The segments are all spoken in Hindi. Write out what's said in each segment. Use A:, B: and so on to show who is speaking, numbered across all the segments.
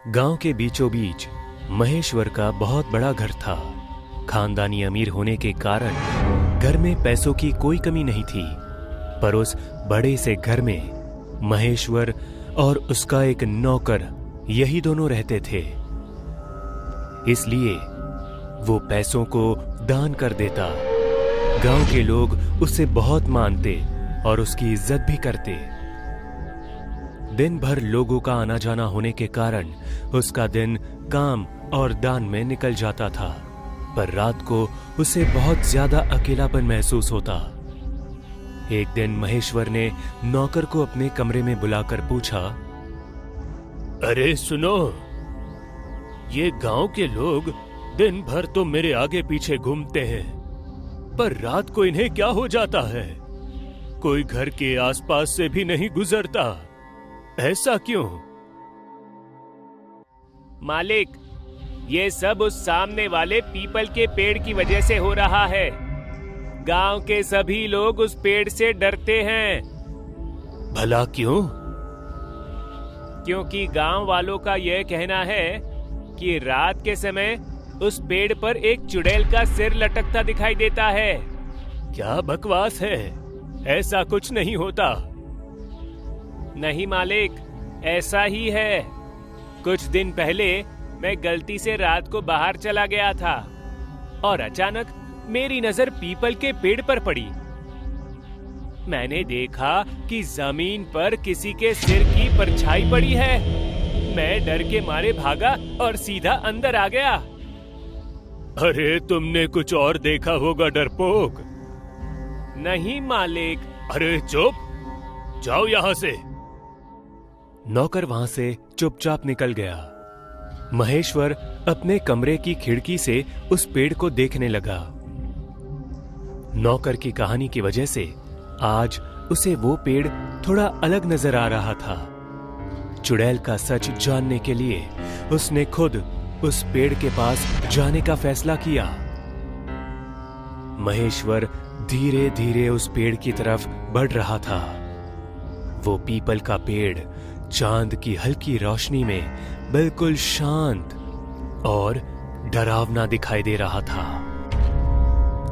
A: गांव के बीचों बीच महेश्वर का बहुत बड़ा घर था। खानदानी अमीर होने के कारण घर में पैसों की कोई कमी नहीं थी, पर उस बड़े से घर में महेश्वर और उसका एक नौकर यही दोनों रहते थे। इसलिए वो पैसों को दान कर देता। गांव के लोग उसे बहुत मानते और उसकी इज्जत भी करते। दिन भर लोगों का आना जाना होने के कारण उसका दिन काम और दान में निकल जाता था, पर रात को उसे बहुत ज्यादा अकेलापन महसूस होता। एक दिन महेश्वर ने नौकर को अपने कमरे में बुलाकर पूछा,
B: अरे सुनो, ये गांव के लोग दिन भर तो मेरे आगे पीछे घूमते हैं, पर रात को इन्हें क्या हो जाता है? कोई घर के आसपास से भी नहीं गुजरता। ऐसा क्यों?
C: मालिक, ये सब उस सामने वाले पीपल के पेड़ की वजह से हो रहा है। गांव के सभी लोग उस पेड़ से डरते हैं।
B: भला क्यों?
C: क्योंकि गांव वालों का यह कहना है कि रात के समय उस पेड़ पर एक चुड़ैल का सिर लटकता दिखाई देता है।
B: क्या बकवास है, ऐसा कुछ नहीं होता।
C: नहीं मालिक, ऐसा ही है। कुछ दिन पहले मैं गलती से रात को बाहर चला गया था और अचानक मेरी नजर पीपल के पेड़ पर पड़ी। मैंने देखा कि जमीन पर किसी के सिर की परछाई पड़ी है। मैं डर के मारे भागा और सीधा अंदर आ गया।
B: अरे तुमने कुछ और देखा होगा डरपोक।
C: नहीं मालिक।
B: अरे चुप, जाओ यहां से।
A: नौकर वहां से चुपचाप निकल गया। महेश्वर अपने कमरे की खिड़की से उस पेड़ को देखने लगा। नौकर की कहानी की वजह से आज उसे वो पेड़ थोड़ा अलग नजर आ रहा था। चुड़ैल का सच जानने के लिए उसने खुद उस पेड़ के पास जाने का फैसला किया। महेश्वर धीरे धीरे उस पेड़ की तरफ बढ़ रहा था। वो पीपल का पेड़ चांद की हल्की रोशनी में बिल्कुल शांत और डरावना दिखाई दे रहा था।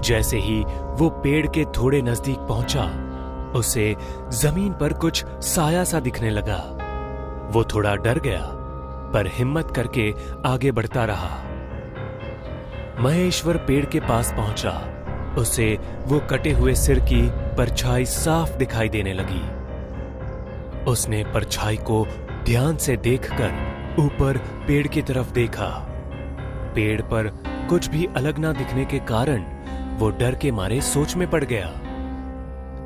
A: जैसे ही वो पेड़ के थोड़े नजदीक पहुंचा, उसे जमीन पर कुछ साया सा दिखने लगा। वो थोड़ा डर गया, पर हिम्मत करके आगे बढ़ता रहा। महेश्वर पेड़ के पास पहुंचा। उसे वो कटे हुए सिर की परछाई साफ दिखाई देने लगी। उसने परछाई को ध्यान से देखकर ऊपर पेड़ की तरफ देखा। पेड़ पर कुछ भी अलग ना दिखने के कारण वो डर के मारे सोच में पड़ गया।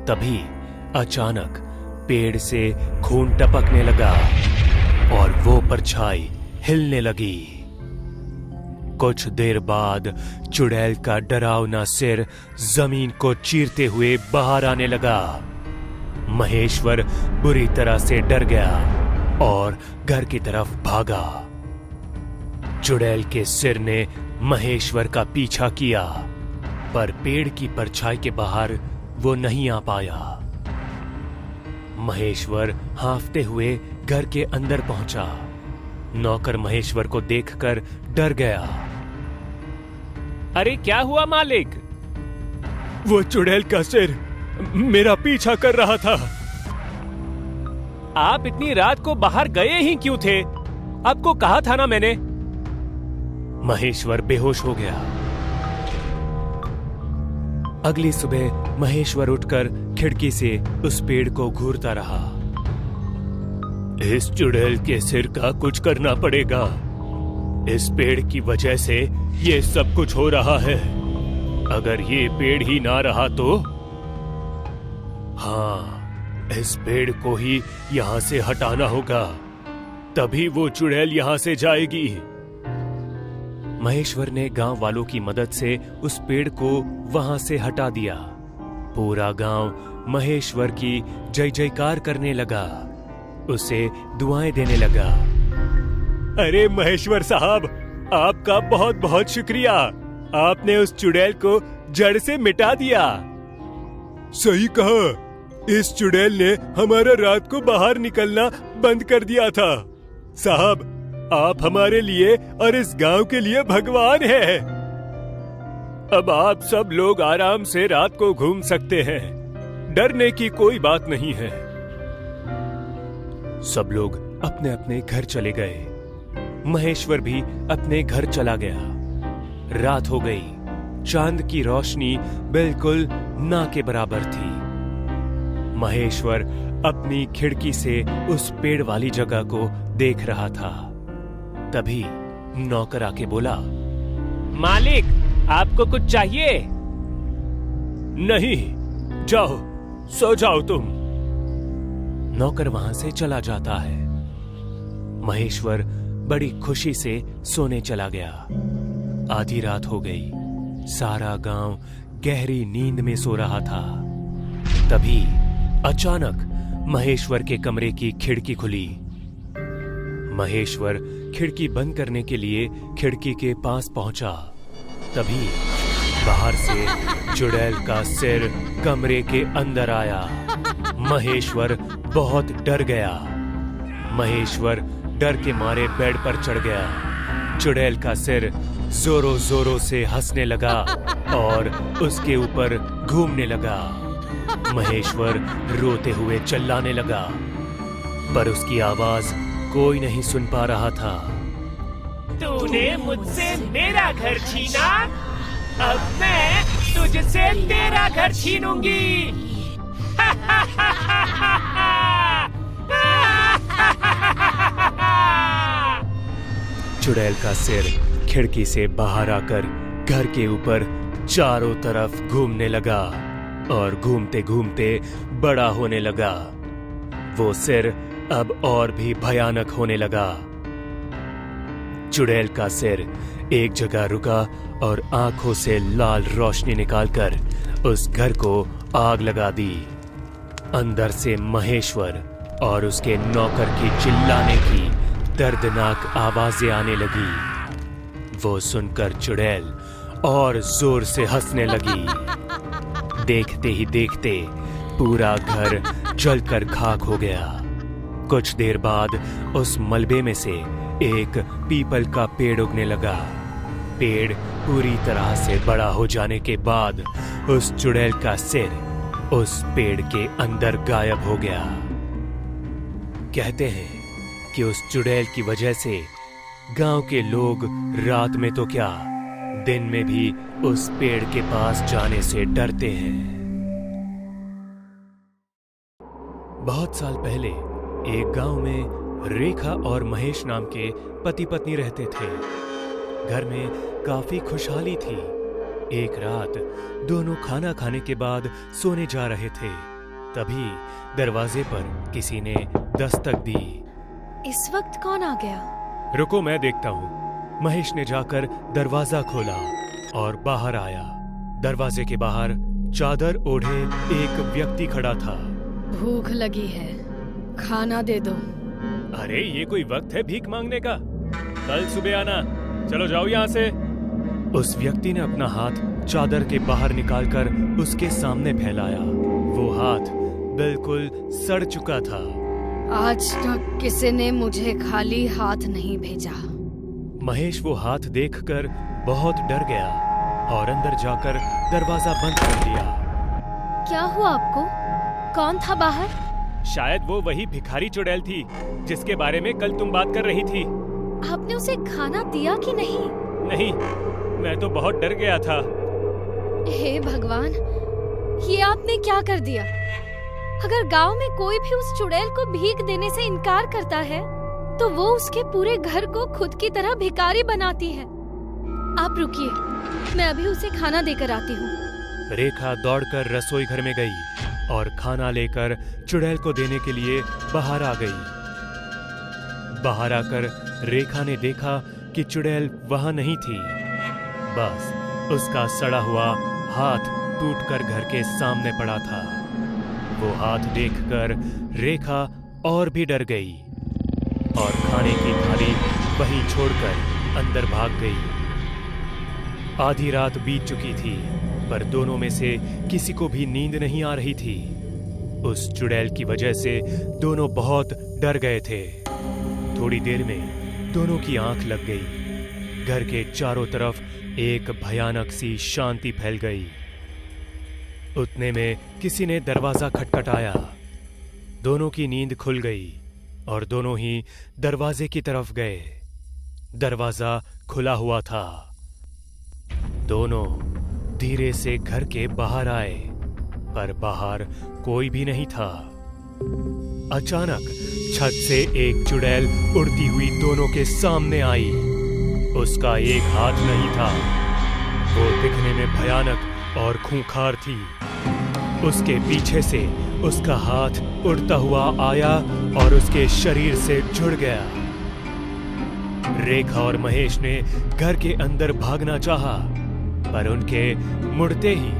A: तभी अचानक पेड़ से खून टपकने लगा और वो परछाई हिलने लगी। कुछ देर बाद चुड़ैल का डरावना सिर जमीन को चीरते हुए बाहर आने लगा। महेश्वर बुरी तरह से डर गया और घर की तरफ भागा। चुड़ैल के सिर ने महेश्वर का पीछा किया, पर पेड़ की परछाई के बाहर वो नहीं आ पाया। महेश्वर हांफते हुए घर के अंदर पहुंचा। नौकर महेश्वर को देखकर डर गया।
C: अरे क्या हुआ मालिक?
B: वो चुड़ैल का सिर मेरा पीछा कर रहा था।
C: आप इतनी रात को बाहर गए ही क्यों थे? आपको कहा था ना मैंने।
A: महेश्वर बेहोश हो गया। अगली सुबह महेश्वर उठकर खिड़की से उस पेड़ को घूरता रहा।
B: इस चुड़ैल के सिर का कुछ करना पड़ेगा। इस पेड़ की वजह से ये सब कुछ हो रहा है। अगर ये पेड़ ही ना रहा तो? हाँ, इस पेड़ को ही यहां से हटाना होगा, तभी वो चुड़ैल यहां से जाएगी।
A: महेश्वर ने गांव वालों की मदद से उस पेड़ को वहां से हटा दिया। पूरा गांव महेश्वर की जय जयकार करने लगा, उसे दुआएं देने लगा।
B: अरे महेश्वर साहब, आपका बहुत बहुत शुक्रिया। आपने उस चुड़ैल को जड़ से मिटा दिया। सही कहा, इस चुड़ैल ने हमारा रात को बाहर निकलना बंद कर दिया था। साहब, आप हमारे लिए और इस गांव के लिए भगवान हैं। अब आप सब लोग आराम से रात को घूम सकते हैं। डरने की कोई बात नहीं है।
A: सब लोग अपने अपने घर चले गए। महेश्वर भी अपने घर चला गया। रात हो गई। चांद की रोशनी बिल्कुल ना के बराबर थी। महेश्वर अपनी खिड़की से उस पेड़ वाली जगह को देख रहा था। तभी नौकर आके बोला,
C: मालिक, आपको कुछ चाहिए?
B: नहीं, जाओ, सो जाओ तुम।
A: नौकर वहां से चला जाता है। महेश्वर बड़ी खुशी से सोने चला गया। आधी रात हो गई। सारा गांव गहरी नींद में सो रहा था। तभी अचानक महेश्वर के कमरे की खिड़की खुली। महेश्वर खिड़की बंद करने के लिए खिड़की के पास पहुंचा। तभी बाहर से चुड़ैल का सिर कमरे के अंदर आया। महेश्वर बहुत डर गया। महेश्वर डर के मारे बेड पर चढ़ गया। चुड़ैल का सिर जोरों जोरों से हंसने लगा और उसके ऊपर घूमने लगा। महेश्वर रोते हुए चिल्लाने लगा, पर उसकी आवाज कोई नहीं सुन पा रहा था।
C: तूने मुझसे मेरा घर छीना, अब मैं तुझसे तेरा घर छीनूंगी।
A: चुड़ैल का सिर खिड़की से बाहर आकर घर के ऊपर चारों तरफ घूमने लगा और घूमते घूमते बड़ा होने लगा। वो सिर अब और भी भयानक होने लगा। चुड़ैल का सिर एक जगह रुका और आंखों से लाल रोशनी निकालकर उस घर को आग लगा दी। अंदर से महेश्वर और उसके नौकर की चिल्लाने की दर्दनाक आवाजें आने लगी। वो सुनकर चुड़ैल और जोर से हंसने लगी। देखते ही देखते पूरा घर जलकर खाक हो गया। कुछ देर बाद उस मलबे में से एक पीपल का पेड़ उगने लगा। पेड़ पूरी तरह से बड़ा हो जाने के बाद उस चुड़ैल का सिर उस पेड़ के अंदर गायब हो गया। कहते हैं कि उस चुड़ैल की वजह से गांव के लोग रात में तो क्या, दिन में भी उस पेड़ के पास जाने से डरते हैं। बहुत साल पहले एक गांव में रेखा और महेश नाम के पति पत्नी रहते थे। घर में काफी खुशहाली थी। एक रात दोनों खाना खाने के बाद सोने जा रहे थे। तभी दरवाजे पर किसी ने दस्तक दी।
D: इस वक्त कौन आ गया?
A: रुको, मैं देखता हूँ। महेश ने जाकर दरवाजा खोला और बाहर आया। दरवाजे के बाहर चादर ओढ़े एक व्यक्ति खड़ा था।
D: भूख लगी है, खाना दे दो।
A: अरे ये कोई वक्त है भीख मांगने का? कल सुबह आना। चलो जाओ यहाँ से। उस व्यक्ति ने अपना हाथ चादर के बाहर निकालकर उसके सामने फैलाया। वो हाथ बिल्कुल सड़ चुका था।
D: आज तक किसी ने मुझे खाली हाथ नहीं भेजा।
A: महेश वो हाथ देखकर बहुत डर गया और अंदर जाकर दरवाजा बंद कर दिया।
D: क्या हुआ आपको? कौन था बाहर?
A: शायद वो वही भिखारी चुड़ैल थी जिसके बारे में कल तुम बात कर रही थी।
D: आपने उसे खाना दिया कि नहीं?
A: नहीं, मैं तो बहुत डर गया था।
D: हे भगवान, ये आपने क्या कर दिया? अगर गांव में कोई भी उस चुड़ैल को भीख देने से इनकार करता है तो वो उसके पूरे घर को खुद की तरह भिखारी बनाती है। आप रुकिए, मैं अभी उसे खाना देकर आती हूँ।
A: रेखा दौड़कर रसोई घर में गई और खाना लेकर चुड़ैल को देने के लिए बाहर आ गई। बाहर आकर रेखा ने देखा कि चुड़ैल वहां नहीं थी। बस उसका सड़ा हुआ हाथ टूटकर घर के सामने पड़ा था। वो हाथ देखकर रेखा और भी डर गई और खाने की थाली वहीं छोड़कर अंदर भाग गई। आधी रात बीत चुकी थी, पर दोनों में से किसी को भी नींद नहीं आ रही थी। उस चुड़ैल की वजह से दोनों बहुत डर गए थे। थोड़ी देर में दोनों की आंख लग गई। घर के चारों तरफ एक भयानक सी शांति फैल गई। उतने में किसी ने दरवाजा खटखटाया। दोनों की नींद खुल गई और दोनों ही दरवाजे की तरफ गए। दरवाजा खुला हुआ था। दोनों धीरे से घर के बाहर आए, पर बाहर कोई भी नहीं था। अचानक छत से एक चुड़ैल उड़ती हुई दोनों के सामने आई। उसका एक हाथ नहीं था। वो दिखने में भयानक और खूंखार थी। उसके पीछे से उसका हाथ उड़ता हुआ आया और उसके शरीर से जुड़ गया। रेखा और महेश ने घर के अंदर भागना चाहा, पर उनके मुड़ते ही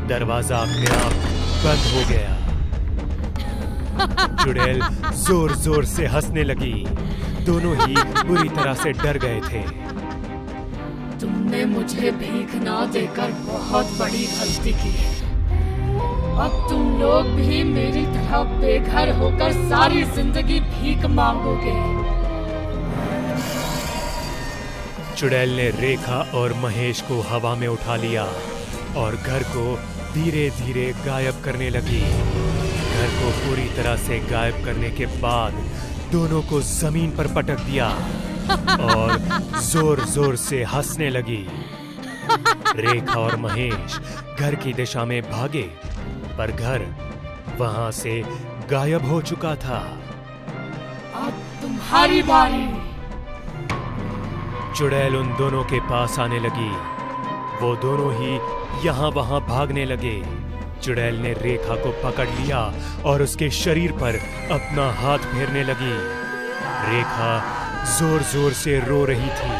A: दरवाजा अपने आप बंद हो गया। चुड़ैल जोर जोर से हंसने लगी। दोनों ही बुरी तरह से डर गए थे।
E: तुमने मुझे भीख ना देकर बहुत बड़ी गलती की है। अब तुम लोग भी मेरी तरह बेघर होकर सारी जिंदगी भीख मांगोगे।
A: चुड़ैल ने रेखा और महेश को हवा में उठा लिया और घर को धीरे धीरे गायब करने लगी। घर को पूरी तरह से गायब करने के बाद दोनों को जमीन पर पटक दिया और जोर जोर से हंसने लगी। रेखा और महेश घर की दिशा में भागे, पर घर वहां से गायब हो चुका था।
E: अब तुम्हारी बारी।
A: चुड़ैल उन दोनों के पास आने लगी। वो दोनों ही यहाँ वहां भागने लगे। चुड़ैल ने रेखा को पकड़ लिया और उसके शरीर पर अपना हाथ फेरने लगी। रेखा जोर जोर से रो रही थी।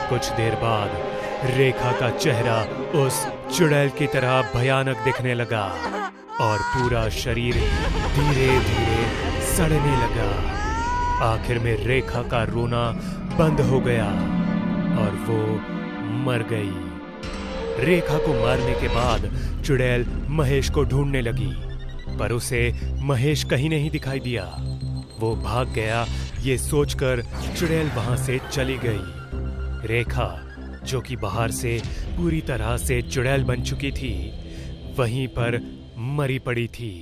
A: कुछ देर बाद रेखा का चेहरा उस चुड़ैल की तरह भयानक दिखने लगा और पूरा शरीर धीरे धीरे सड़ने लगा। आखिर में रेखा का रोना बंद हो गया और वो मर गई। रेखा को मारने के बाद चुड़ैल महेश को ढूंढने लगी, पर उसे महेश कहीं नहीं दिखाई दिया। वो भाग गया ये सोचकर चुड़ैल वहां से चली गई। रेखा, जो कि बाहर से पूरी तरह से चुड़ैल बन चुकी थी, वहीं पर मरी पड़ी थी।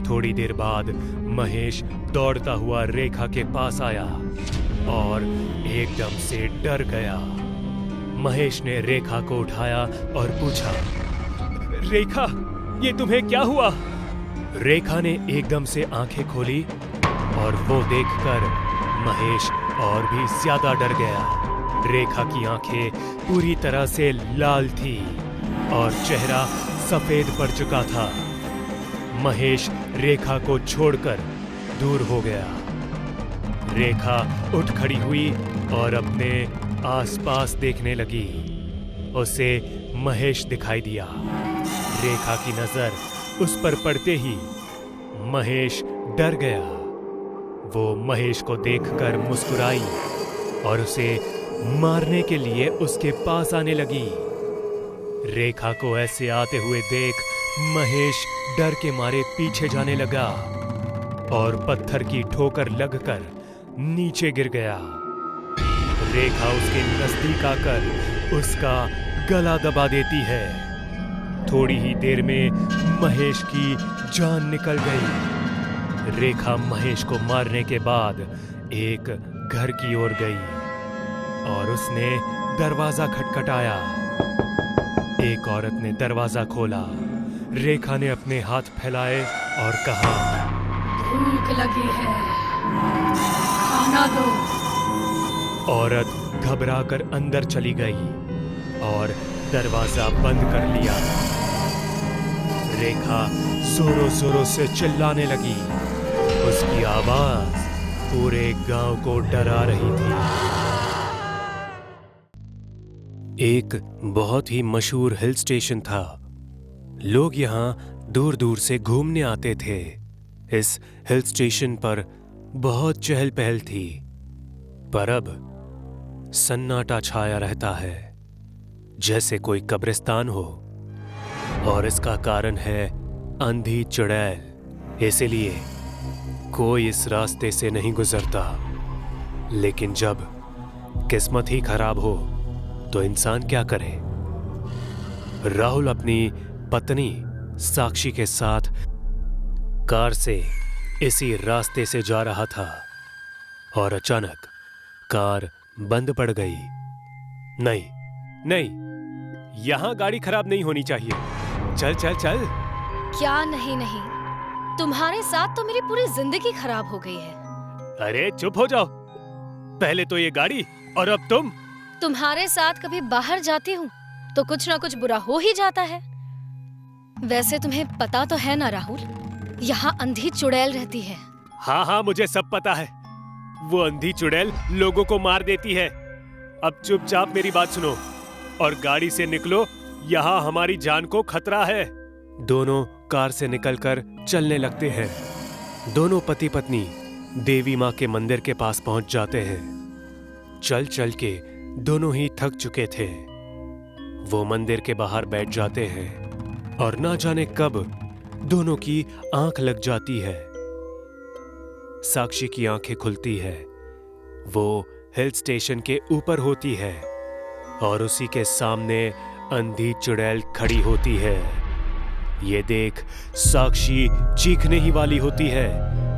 A: थोड़ी देर बाद महेश दौड़ता हुआ रेखा के पास आया और एकदम से डर गया। महेश ने रेखा को उठाया और पूछा, रेखा, ये तुम्हें क्या हुआ? रेखा ने एकदम से आंखें खोली और वो देखकर महेश और भी ज्यादा डर गया। रेखा की आंखें पूरी तरह से लाल थी और चेहरा सफेद पड़ चुका था। महेश रेखा को छोड़कर दूर हो गया। रेखा उठ खड़ी हुई और अपने आसपास देखने लगी। उसे महेश दिखाई दिया। रेखा की नजर उस पर पड़ते ही महेश डर गया। वो महेश को देखकर मुस्कुराई और उसे मारने के लिए उसके पास आने लगी। रेखा को ऐसे आते हुए देख महेश डर के मारे पीछे जाने लगा और पत्थर की ठोकर लगकर नीचे गिर गया। रेखा उसके नजदीक आकर उसका गला दबा देती है। थोड़ी ही देर में महेश की जान निकल गई। रेखा महेश को मारने के बाद एक घर की ओर गई और उसने दरवाजा खटखटाया। एक औरत ने दरवाजा खोला। रेखा ने अपने हाथ फैलाए और कहा,
E: भूख लगी है, खाना दो।
A: औरत घबराकर अंदर चली गई और दरवाजा बंद कर लिया। रेखा जोरों जोरों से चिल्लाने लगी। उसकी आवाज पूरे गांव को डरा रही थी। एक बहुत ही मशहूर हिल स्टेशन था। लोग यहाँ दूर दूर से घूमने आते थे। इस हिल स्टेशन पर बहुत चहल पहल थी, पर अब सन्नाटा छाया रहता है, जैसे कोई कब्रिस्तान हो। और इसका कारण है अंधी चुड़ैल। इसलिए कोई इस रास्ते से नहीं गुजरता। लेकिन जब किस्मत ही खराब हो तो इंसान क्या करे। राहुल अपनी पत्नी साक्षी के साथ कार से इसी रास्ते से जा रहा था और अचानक कार बंद पड़ गई। नहीं नहीं, यहां गाड़ी खराब नहीं होनी चाहिए। चल चल चल।
D: क्या नहीं नहीं, तुम्हारे साथ तो मेरी पूरी जिंदगी खराब हो गई है।
B: अरे चुप हो जाओ, पहले तो ये गाड़ी और अब तुम।
D: तुम्हारे साथ कभी बाहर जाती हूँ तो कुछ ना कुछ बुरा हो ही जाता है। वैसे तुम्हें पता तो है ना राहुल, यहाँ अंधी चुड़ैल रहती है।
B: हाँ हाँ, मुझे सब पता है। वो अंधी चुड़ैल लोगों को मार देती है। अब चुपचाप मेरी बात सुनो और गाड़ी से निकलो, यहाँ हमारी जान को खतरा है।
A: दोनों कार से निकलकर चलने लगते हैं। दोनों पति पत्नी देवी माँ के मंदिर के पास पहुंच जाते हैं। चल चल के दोनों ही थक चुके थे। वो मंदिर के बाहर बैठ जाते हैं और ना जाने कब दोनों की आंख लग जाती है। साक्षी की आंखें खुलती है। वो हिल स्टेशन के ऊपर होती है और उसी के सामने अंधी चुड़ैल खड़ी होती है। ये देख साक्षी चीखने ही वाली होती है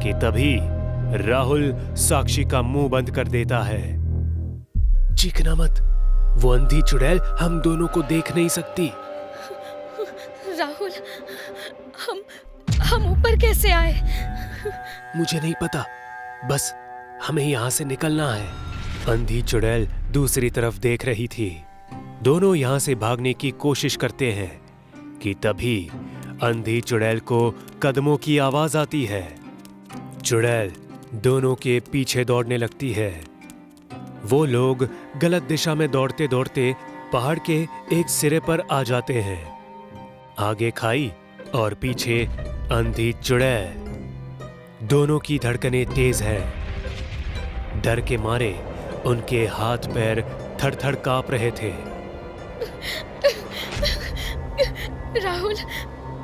A: कि तभी राहुल साक्षी का मुंह बंद कर देता है। चीखना मत, वो अंधी चुड़ैल हम दोनों को देख नहीं सकती।
D: राहुल, हम ऊपर कैसे आए?
A: मुझे नहीं पता, बस हमें यहाँ से निकलना है। अंधी चुड़ैल दूसरी तरफ देख रही थी। दोनों यहाँ से भागने की कोशिश करते हैं कि तभी अंधी चुड़ैल को कदमों की आवाज आती है। चुड़ैल दोनों के पीछे दौड़ने लगती है। वो लोग गलत दिशा में दौड़ते दौड़ते पहाड़ के एक सिरे पर आ जाते हैं। आगे खाई और पीछे अंधी चुड़ैल। दोनों की धड़कनें तेज है। डर के मारे उनके हाथ पैर थर-थर कांप रहे थे।
D: राहुल,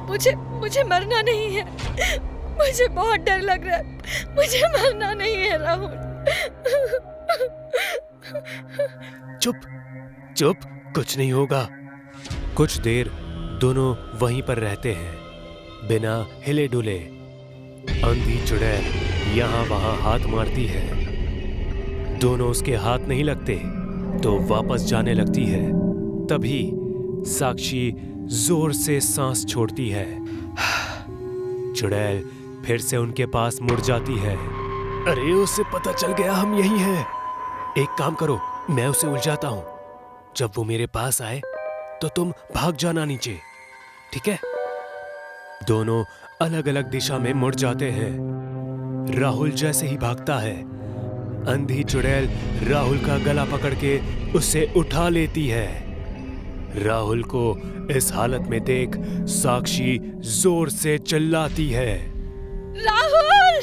D: मुझे मरना नहीं है। मुझे बहुत डर लग रहा है। मुझे मरना नहीं है राहुल।
A: चुप चुप, कुछ नहीं होगा। कुछ देर दोनों वहीं पर रहते हैं बिना हिले डुले। अंधी चुड़ैल यहाँ वहां हाथ मारती है। दोनों उसके हाथ नहीं लगते तो वापस जाने लगती है। तभी साक्षी जोर से सांस छोड़ती है। चुड़ैल फिर से उनके पास मुड़ जाती है। अरे उसे पता चल गया हम यही हैं। एक काम करो, मैं उसे उलझाता हूं। जब वो मेरे पास आए तो तुम भाग जाना नीचे, ठीक है? दोनों अलग अलग दिशा में मुड़ जाते हैं। राहुल जैसे ही भागता है, अंधी चुड़ैल राहुल का गला पकड़ के उसे उठा लेती है। राहुल को इस हालत में देख साक्षी जोर से चिल्लाती है,
D: राहुल!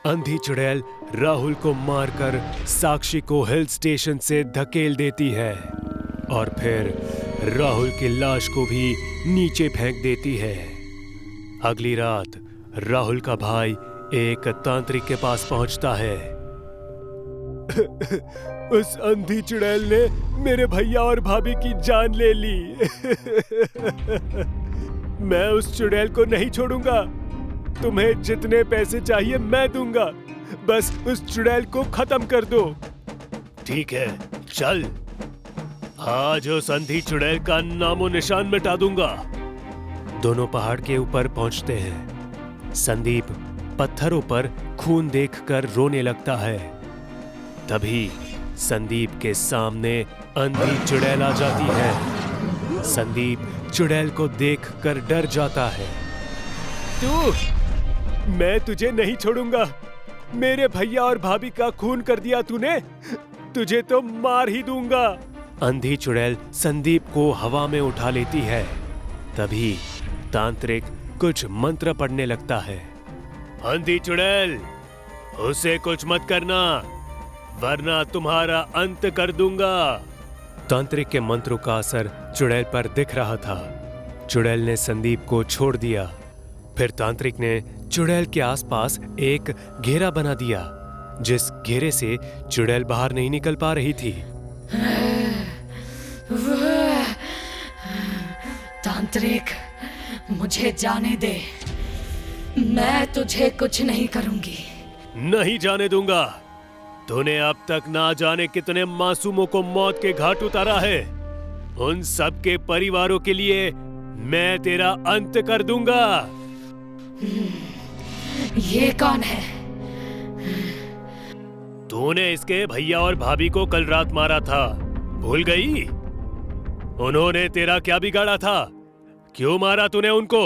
A: अंधी चुड़ैल राहुल को मारकर साक्षी को हिल स्टेशन से धकेल देती है और फिर राहुल की लाश को भी नीचे फेंक देती है। अगली रात राहुल का भाई एक तांत्रिक के पास पहुंचता है। उस अंधी चुड़ैल ने मेरे भैया और भाभी की जान ले ली। मैं उस चुड़ैल को नहीं छोड़ूंगा। तुम्हें जितने पैसे चाहिए मैं दूंगा, बस उस चुड़ैल को खत्म कर दो।
B: ठीक है, चल। आज उस अंधी चुड़ैल का नामो निशान मिटा दूंगा।
A: दोनों पहाड़ के ऊपर पहुंचते हैं। संदीप पत्थरों पर खून देखकर रोने लगता है। तभी संदीप के सामने अंधी चुड़ैल आ जाती है। संदीप चुड़ैल को देखकर डर जाता है।
B: मैं तुझे नहीं छोड़ूंगा। मेरे भैया और भाभी का खून कर दिया तूने, तुझे तो मार ही दूंगा।
A: अंधी चुड़ैल संदीप को हवा में उठा लेती है। तभी तांत्रिक कुछ मंत्र पढ़ने लगता है।
B: अंधी चुड़ैल, उसे कुछ मत करना, वरना तुम्हारा अंत कर दूंगा।
A: तांत्रिक के मंत्रों का असर चुड़ैल पर दिख रहा था। चुड़ैल ने संदीप को छोड़ दिया। फिर तांत्रिक ने चुड़ैल के आसपास एक घेरा बना दिया जिस घेरे से चुड़ैल बाहर नहीं निकल पा रही थी।
E: तांत्रिक, मुझे जाने दे, मैं तुझे कुछ नहीं करूंगी।
B: नहीं जाने दूंगा। तूने अब तक ना जाने कितने मासूमों को मौत के घाट उतारा है। उन सब के परिवारों के लिए मैं तेरा अंत कर दूंगा।
E: ये कौन है?
B: तूने इसके भैया और भाभी को कल रात मारा था, भूल गई? उन्होंने तेरा क्या बिगाड़ा था? क्यों मारा तूने उनको?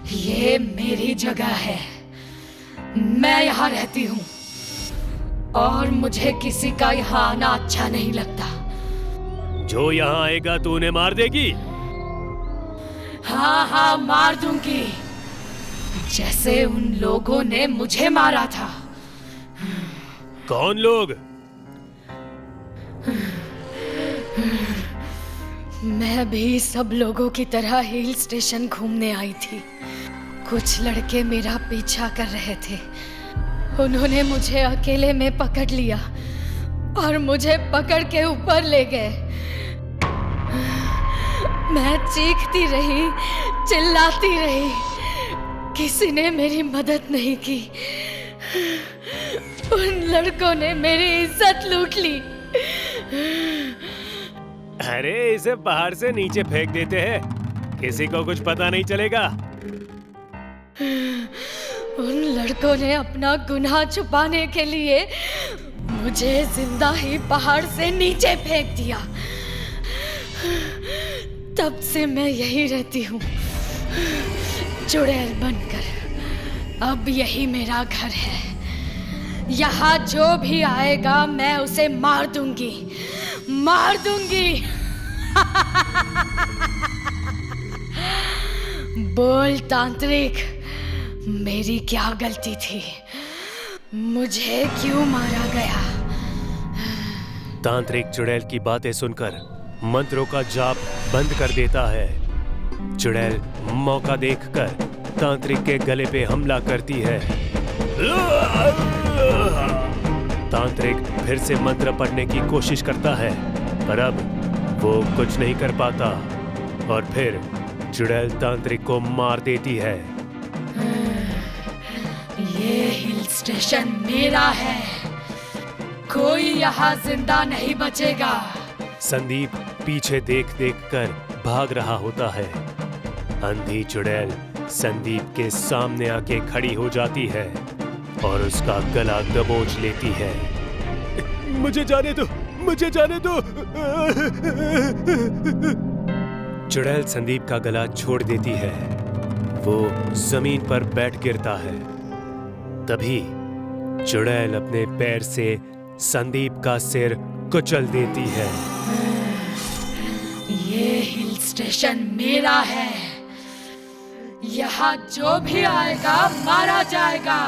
E: ये मेरी जगह है, मैं यहाँ रहती हूँ और मुझे किसी का यहाँ आना अच्छा नहीं लगता।
B: जो यहाँ आएगा तू उन्हें मार देगी?
E: हाँ हाँ, मार दूंगी, जैसे उन लोगों ने मुझे मारा था।
B: कौन लोग?
E: मैं भी सब लोगों की तरह हिल स्टेशन घूमने आई थी। कुछ लड़के मेरा पीछा कर रहे थे। उन्होंने मुझे अकेले में पकड़ लिया और मुझे पकड़ के ऊपर ले गए। मैं चीखती रही, चिल्लाती रही, किसी ने मेरी मदद नहीं की। उन लड़कों ने मेरी इज्जत लूट ली।
B: अरे इसे बाहर से नीचे फेंक देते हैं, किसी को कुछ पता नहीं चलेगा।
E: उन लड़कों ने अपना गुनाह छुपाने के लिए मुझे जिंदा ही पहाड़ से नीचे फेंक दिया। तब से मैं यही रहती हूँ, चुड़ैल बनकर। अब यही मेरा घर है। यहाँ जो भी आएगा मैं उसे मार दूंगी, मार दूंगी। बोल तांत्रिक, मेरी क्या गलती थी? मुझे क्यों मारा गया?
A: तांत्रिक चुड़ैल की बातें सुनकर मंत्रों का जाप बंद कर देता है। चुड़ैल मौका देखकर तांत्रिक के गले पे हमला करती है। तांत्रिक फिर से मंत्र पढ़ने की कोशिश करता है, पर अब वो कुछ नहीं कर पाता और फिर चुड़ैल तांत्रिक को मार देती है।
E: ये हिल स्टेशन मेरा है, कोई यहाँ जिंदा नहीं बचेगा।
A: संदीप पीछे देख देख कर भाग रहा होता है। अंधी चुड़ैल संदीप के सामने आके खड़ी हो जाती है और उसका गला दबोच लेती है।
B: मुझे जाने दो, मुझे जाने दो।
A: चुड़ैल संदीप का गला छोड़ देती है। वो जमीन पर बैठ गिरता है। तभी चुड़ैल अपने पैर से संदीप का सिर कुचल देती है।
E: ये हिल स्टेशन मेरा है, यहाँ जो भी आएगा मारा जाएगा।